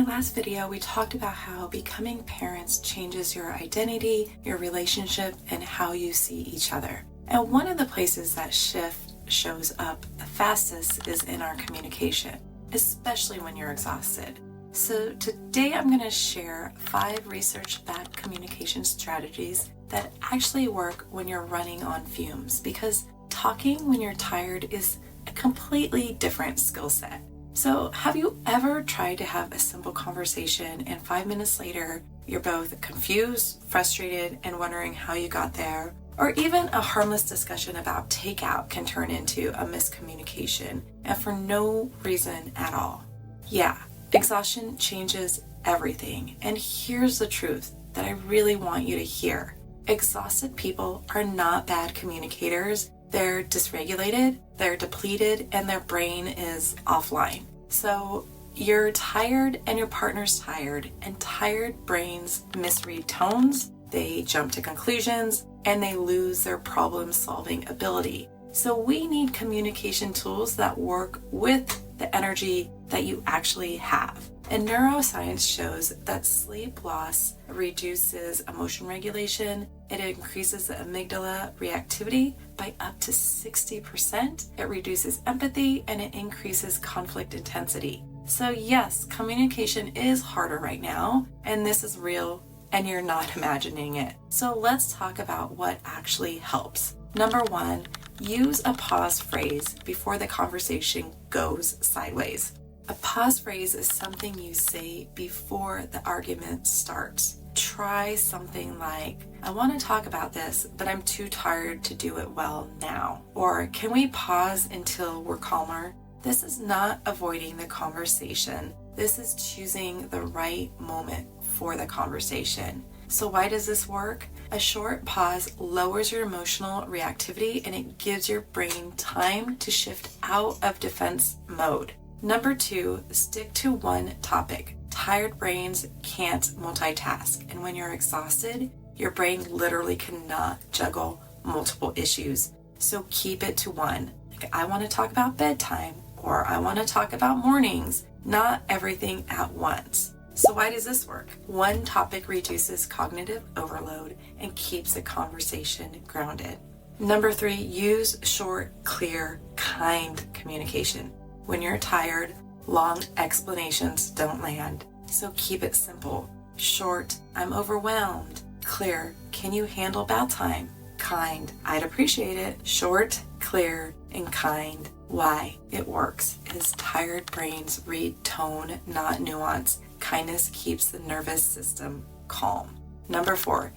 my last video, we talked about how becoming parents changes your identity, your relationship, and how you see each other. And one of the places that shift shows up the fastest is in our communication, especially when you're exhausted. So today I'm going to share 5 research-backed communication strategies that actually work when you're running on fumes, because talking when you're tired is a completely different skill set. So have you ever tried to have a simple conversation and 5 minutes later you're both confused, frustrated, and wondering how you got there? Or even a harmless discussion about takeout can turn into a miscommunication, and for no reason at all. Yeah, exhaustion changes everything, and here's the truth that I really want you to hear. Exhausted people are not bad communicators. They're dysregulated, they're depleted, and their brain is offline. So you're tired and your partner's tired, and tired brains misread tones, they jump to conclusions, and they lose their problem-solving ability. So we need communication tools that work with the energy that you actually have. And neuroscience shows that sleep loss reduces emotion regulation, it increases the amygdala reactivity by up to 60%, it reduces empathy, and it increases conflict intensity. So yes, communication is harder right now, and this is real, and you're not imagining it. So let's talk about what actually helps. Number 1, use a pause phrase before the conversation goes sideways. A pause phrase is something you say before the argument starts. Try something like, I want to talk about this, but I'm too tired to do it well now. Or, can we pause until we're calmer? This is not avoiding the conversation. This is choosing the right moment for the conversation. So why does this work? A short pause lowers your emotional reactivity and it gives your brain time to shift out of defense mode. Number 2, stick to one topic. Tired brains can't multitask, and when you're exhausted, your brain literally cannot juggle multiple issues. So keep it to one. Like, I want to talk about bedtime, or I want to talk about mornings, not everything at once. So why does this work? One topic reduces cognitive overload and keeps the conversation grounded. Number 3, use short, clear, kind communication. When you're tired, long explanations don't land. So keep it simple. Short, I'm overwhelmed. Clear, can you handle bath time? Kind, I'd appreciate it. Short, clear, and kind. Why it works is tired brains read tone, not nuance. Kindness keeps the nervous system calm. Number 4,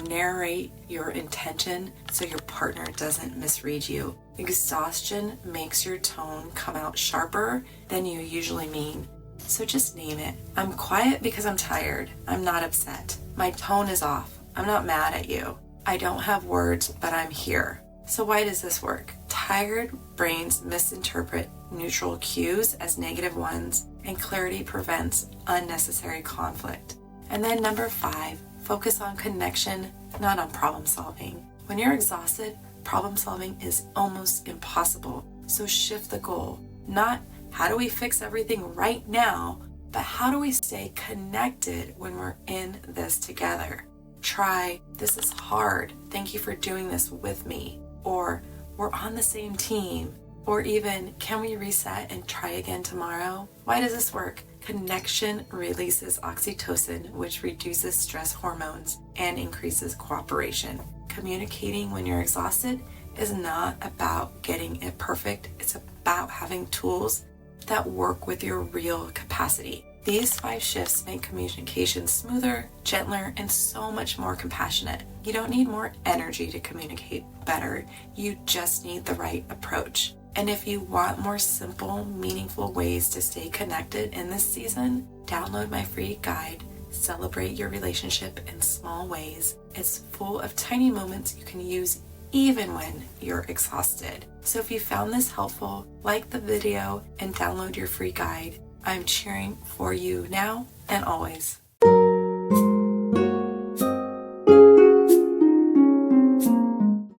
narrate your intention so your partner doesn't misread you. Exhaustion makes your tone come out sharper than you usually mean. So just name it. I'm quiet because I'm tired. I'm not upset. My tone is off. I'm not mad at you. I don't have words, but I'm here. So why does this work? Tired brains misinterpret neutral cues as negative ones, and clarity prevents unnecessary conflict. And then number 5, focus on connection, not on problem solving. When you're exhausted, problem solving is almost impossible. So shift the goal. Not how do we fix everything right now, but how do we stay connected when we're in this together? Try, this is hard. Thank you for doing this with me. Or we're on the same team. Or even, can we reset and try again tomorrow? Why does this work? Connection releases oxytocin, which reduces stress hormones and increases cooperation. Communicating when you're exhausted is not about getting it perfect. It's about having tools that work with your real capacity. These 5 shifts make communication smoother, gentler, and so much more compassionate. You don't need more energy to communicate better. You just need the right approach. And if you want more simple, meaningful ways to stay connected in this season, download my free guide, Celebrate Your Relationship in Small Ways. It's full of tiny moments you can use even when you're exhausted. So if you found this helpful, like the video and download your free guide. I'm cheering for you now and always.